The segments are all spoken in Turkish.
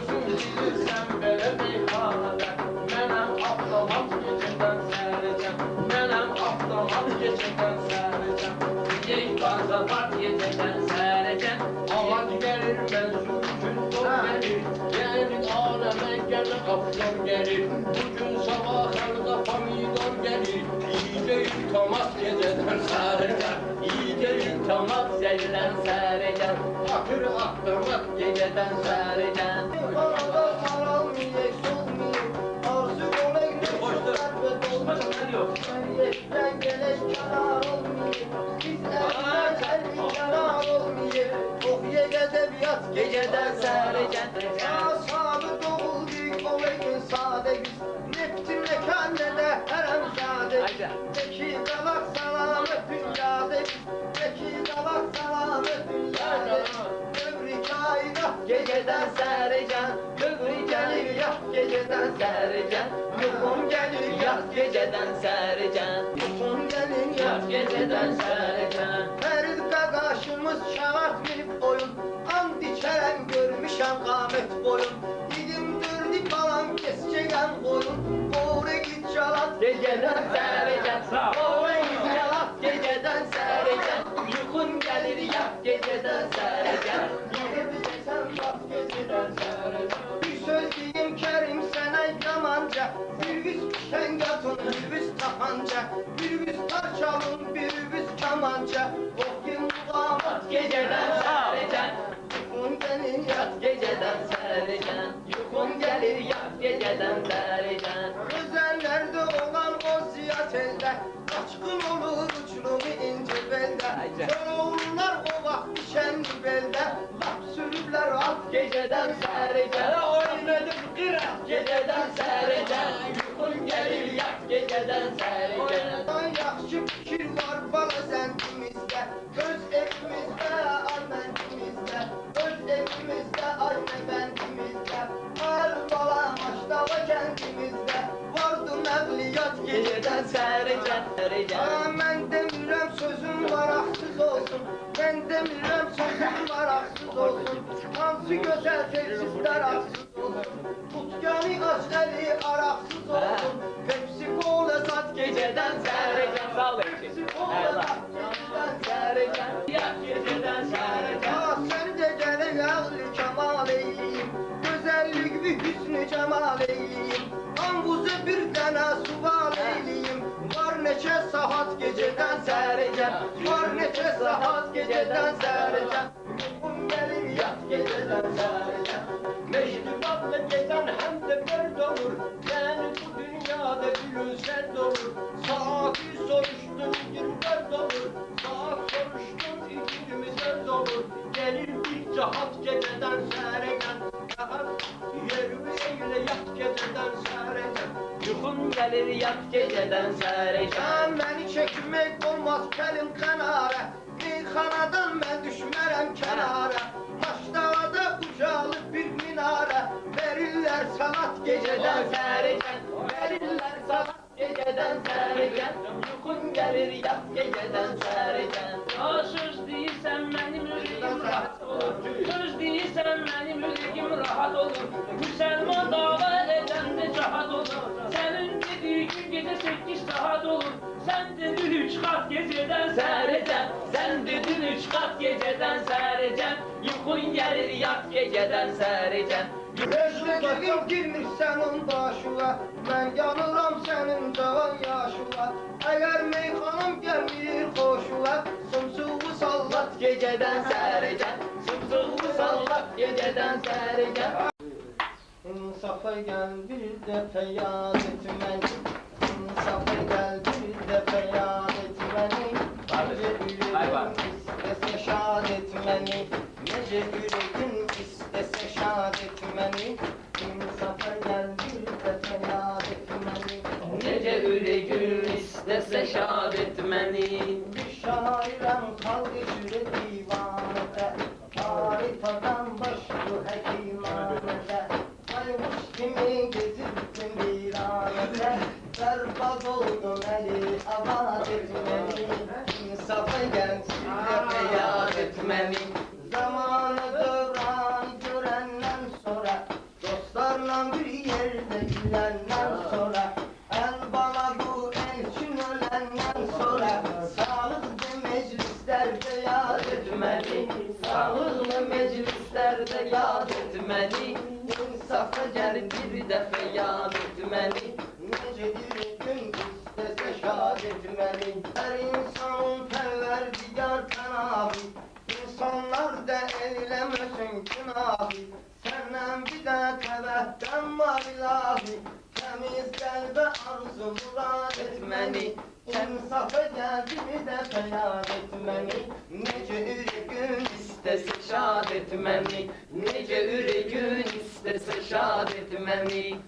Bilirsən belə bir halə, mənəm avtomat gecədən sərəcəm, mənəm avtomat gecədən sərəcəm, yey qarza var gecədən sərəcəm, ağac gəlir məzun gün dol gəlir, gəlir aləmə gəlir qapıdan gəlir, bugün sabah xəlqa pomidor gəlir, iyice yutamat gecədən sərəcəm, iyice yutamat zəldən sərəcəm, akır avtomat gecədən sərəcəm. Geceden sərəcən Asabı doğuldik o gün sade yüz Neftimle kendine heremzade Peki dalak salamet dünyada Peki dalak salamet dünyada Ömrü kainat geceden sərəcən Ömrü gelir yat geceden sərəcən Yuxum gelir yat geceden sərəcən Yuxum gelir yat geceden sərəcən Ferid qaqaşımız şaratmayıb oyun And içeren görmüşem qamet boyun Didim dördü kalan keseceğen boyun Doğru git çalat geceden sərəcən Doğru git çalat geceden sərəcən Yuxun gelir yat geceden sərəcən Yuxun desem yat geceden sərəcən Bir söz diyeyim kerim sana yamanca Bir yüz pişen yatın bir yüz tapanca Bir yüz parçalın bir yüz kamanca Okuyun damat geceden sərəcən Yuxun gelir yat geceden sərəcən Yuxun gelir yat geceden sərəcən Gözəllerde olan o ziyat elde Açqın olur uçurumu ince belde Sorunlar o vaxt şendi belde Lap sürüblər alt geceden sərəcən Oynadım qırat geceden sərəcən Yuxun gelir yat geceden sərəcən Yaxşı fikir var bala zəndimizdə Öz evimizdə, arməndimizdə Öz evimizdə, arməndimizdə Hər bala maşdava kəndimizdə Vardı nəqliyyat gecədən sərəcən Mən demirəm sözüm var axsız olsun Mən demirəm sözüm var axsız olsun Hansı gözəl tezliklər axsız olsun Tutqani aşəli araqsız olsun Pepsi kola sat gecədən sərəcən Pepsi kola sat gecədən sərəcən Yat gecədən sərəcən Sən də gəlin ağlı kəmal eyliyim Gözəllik və hüsnü cəmal eyliyim Anbuza bir dənə suval eyliyim Var neçə saat gecədən sərəcən Var neçə saat gecədən sərəcən Yuxum gəlir yat gecədən sərəcən Meşribatla gedən həm də bərd olur Yəni bu dünyada gülüzət olur Saati soruşdum 24 olur Saat soruşdum 24 olur Gəlir bir cahat gecədən sərəcən Yerimi eyle yat gecədən sərəcən Yuxum gəlir yat gecədən sərəcən Məni çəkmək olmaz gəlin qənara Meyxanadan mən düşmərəm kənara Maşdavada ucalı bir minara Verirlər salat gecədən sərəcən Verirlər salat gecədən sərəcən Yuxum gəlir yat gecədən sərəcən Söz deyirsən mənim ürəyim rahat olur Söz deyirsən mənim ürəyim rahat olur Müsəlman dava edəndə cahat olur Sənin dediyi gün gecə 8 saat olur Sən dedin 3 qat gecədən sərəcən Sən dedin 3 qat gecədən sərəcən Yuxun gəlir yat gecədən sərəcən Gözlüğüm girmir sənin başına Mən yanıram sənin cavan yaşına Əgər meyxanam gəlmir xoşuna Sımsığı sallat gecədən sərəcən Sımsığı sallat gecədən sərəcən İnsafa gəl bir dəfə yad et məni İnsafa gəl bir dəfə yad et məni Necə ürəyim istəsə şad et məni Necə ürəyim istəsə şad et məni İnsafa gəl bir dəfə yad et məni Necə ürəyim istəsə şad et məni Bir şairəm xalq üzrə divanədə Haritadan başlı həkimanədə Bayquş kimi gezirdim viranədə Bərbad oldum əli avad et məni İnsafa gəl bir dəfə yad etmeli. Zamanı dövran görenden sonra, dostlarla bir yerde gülenden sonra, el bana bu elçin ölenden sonra, sağlıklı meclislerde yad etmeli. Sağlıklı meclislerde yad etmeli. İnsafa gel bir defa yad etmeli. Nece bir gün istese şad etmeli. Her insanın perverdigar Cenab-ı, İnsanlar da eylemesin günahı. Senden bir de tebehden var ilahi. Temiz kalbe arzu murad etmeli. İnsafa geldi bir de feryat etmeli. Nece ürgün istese şad etmeli. Nece ürgün istese şad etmeli.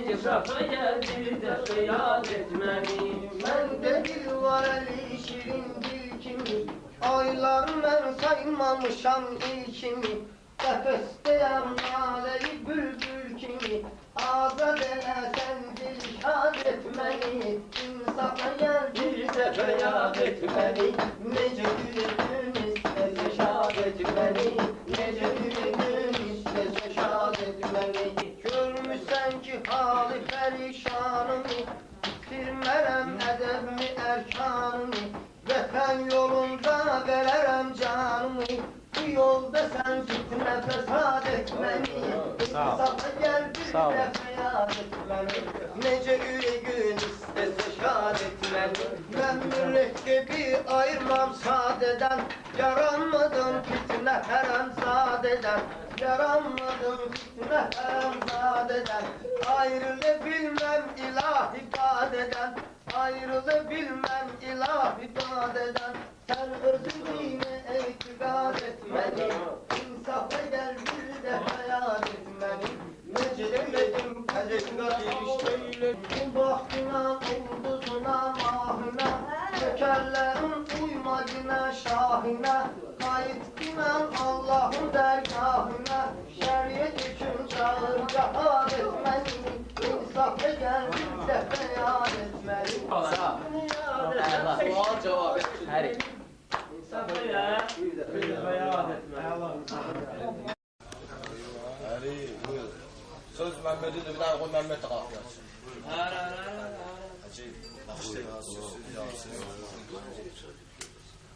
İnsafa geldi bir de feryat etmeli. Bende dil var eli şirin dil kimi. Aylar ben saymamışam ilkimi. Nefesteyem naleyi bülbül kimi. Azad ele sen dil şad etmeli. İnsafa gel bir de feryat etmeli. Nece ürgün istese şad etmeli. Nece ürgün istese şad etmeli. Görmüşsen ki hali perişanımı, bitirmerem edebimi erkanımı. Vatan yolunda vererem canımı. Bu yolda sen fitne fesat etmeni. İnsafa gel bir de feryat etmeni. Nece ürgün istese şad etmeni. Ben mürekkebi ayırmam sadeden. Yaranmadım fitne herem zadeden. Yaranmadım fitne herem zadeden. Ayrılabilmem ilah ibadeden. Ayrılabilmem ilah ibadeden. Sen özün dine itikad etmeli. İnsafa gel bir de hayat etmeli. Meclemedim kadeşler işte. Bahtına, ulduzuna, mahına, şekerlerin uymadına, şahına. Kayıtkına Allah'ın dergahına. Şeriyet için çağır cihad etmeli. İnsafa gel bir de hayat etmeli. Sağ ol. Sual cevap et. Her iki. İnsafa ya. Bir de feryat etmeli. Ali, buyur. Söz Mehmet'in de bir daha koy Mehmet Ağa.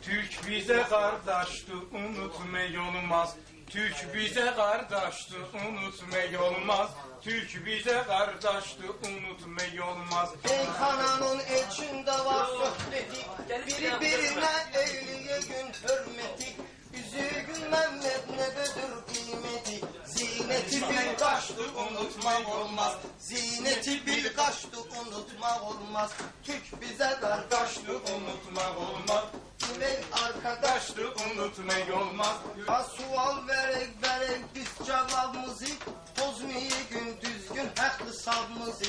Türk bize kardeşti unutmayı olmaz. Türk bize kardeşti unutmayı olmaz. Türk bize kardeşti unutmayı olmaz. Meyhananın içinde var sohbeti, birbirine eyliye gün hürmeti. Üzügün Mehmet nebedir kıymeti, zineti bir kaçtı unutmak olmaz. Zineti bir kaçtı unutmak olmaz. Türk bize kardeşti Unutmak olmaz. Ey arkadaş, Kaçtı unutmayı olmaz. ha sual verek biz cevabımızı, bozmayı gün düzgün haklı sabımızı.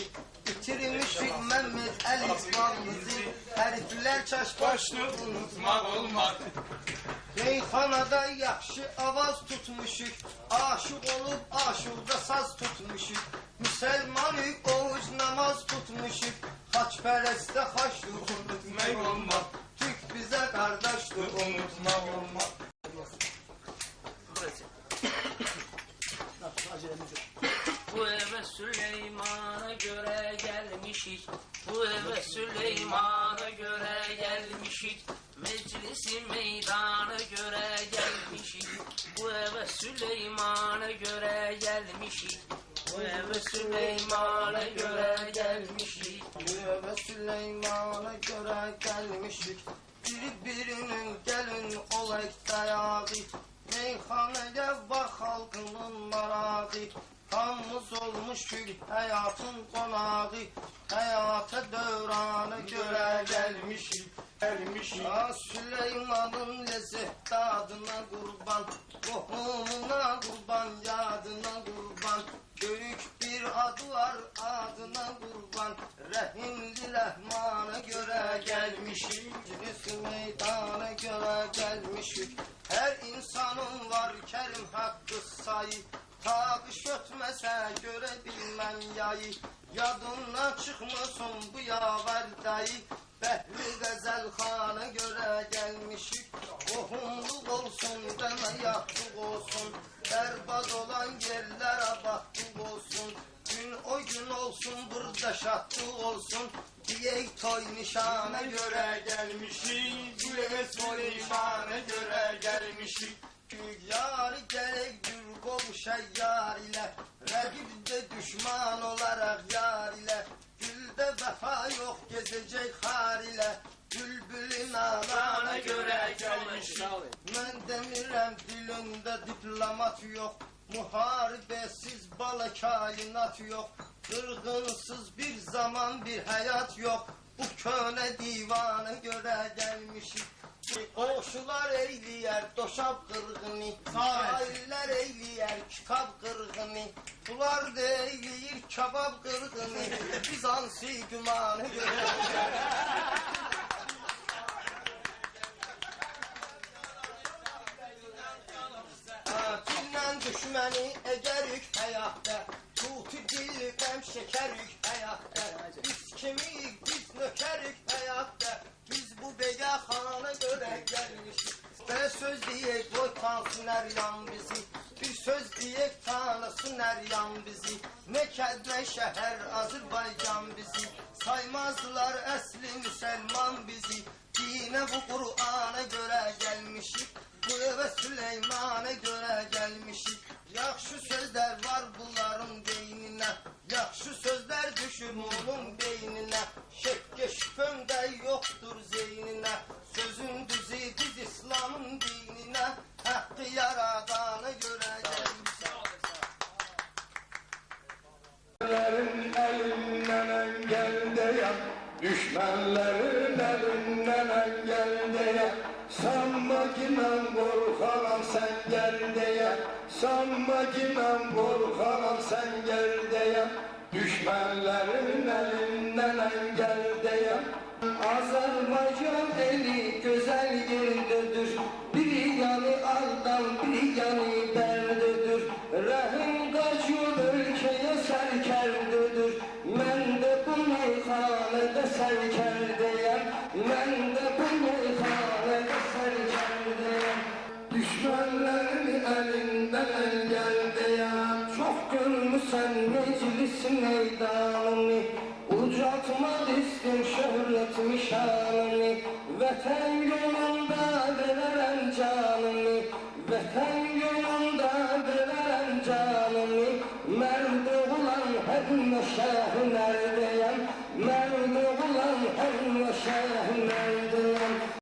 Bitirmişik Mehmet el İslam'ımızı, herifler çaş Kaçtı unutmak olmaz. Meyhanada yaxşı avaz tutmuşuk, aşık olup aşıqda saz tutmuşuk. Müselmanık oruç namaz tutmuşuk, haçpereste haçlı Unutmak olmaz. Türk bize kardeştir, Unutmak olmaz. Bu eve Süleyman'a göre gelmişik. Bu eve Süleyman'a göre gelmişik. Meclisi meydana göre gelmişik. Bu eve Süleyman'a göre gelmişik. Bu eve Süleyman'a göre gelmişik. Bu eve Süleyman'a göre gelmişik. Birbirinin gelin olayk dayağı, meyhaneye bak halkının marağı. Hamımız olmuşuk hayatın konağı, hayata dövrana göre gelmişik. Ah Süleyman'ın lezzet tadına kurban, ruhuna kurban, yadına kurban. Büyük bir adı var adına kurban, Rahimli Rahman'a göre gelmişik. Meclis meydana göre gelmişik. Her insanın var kerim hakkı sayı, takış ötmese göre bilmem yayı. Yadından çıkmasın bu yaver dayı, Behli Gazelhan'a göre gelmişik. Ohumlu olsun, deme yaktık olsun. Berbat olan yerler abattık olsun. Gün o gün olsun, burada şatlık olsun. Diyek toy nişana göre gelmişik. Diyek toy nişana göre gelmişik. Yar gerek dur kavuşa yar ile. Rakip de düşman olarak yar ile. Gülde vefa yok gezecek har ile. Bülbülün ağlana göre gelmişik. Ben demirem dilinde diplomat yok. Muharebesiz bala kainat yok. Kırgınsız bir zaman bir hayat yok. Bu köne divana göre gelmişik. Koşular eyliyer doşap kırgını. Şairler eyliyer kitap kırgını. Bular da eyliyir kebap kırgını. Bizansi gümanı göre. Dillə düşməni edərik həyatda. Tutu dildən şəkərik həyatda. Biz kimik, biz nökərik həyatda. Biz bu begaxana görə gəlmişik. Və söz deyək, qoy tansın hər yan bizi. Bir söz deyək, tanısın hər yan bizi. Nə kəd, nə şəhər, Azərbaycan bizi. Saymazlar əsli müsəlman bizi. Dinə bu Qur'ana görə gəlmişik. Bu evə Süleyman'a göre gelmişik. Yaxşı sözler var bunların beyninə. Yaxşı sözler düşür onun beynine. Şekke şüphem de yoktur zeyninə. Sözün düzü biz İslam'ın dinine. Hakkı yaradana göre gelmişik. Elinden engel ya, düşmanların elinden engel ya. Sanma ki ben korkanam sen gel diye. Sanma ki ben korkanam sen gel diye. Düşmanların elinden engel diye. Azerbaycan eli güzel yerdedir. Bir yanı aldan bir yanı berdedir. Rahim kaçıyor ülkeye serkerdedir. Ben de bu meyhanede serkerdeyim. Ben de bu meyhanede serkerdeyim. Düşmanların elinden engeldeyim. Çok görmüşsen meclis meydanını. Ucatmak istim şöhretimi şanını. Vətən yolunda verərəm canını. Vətən yolunda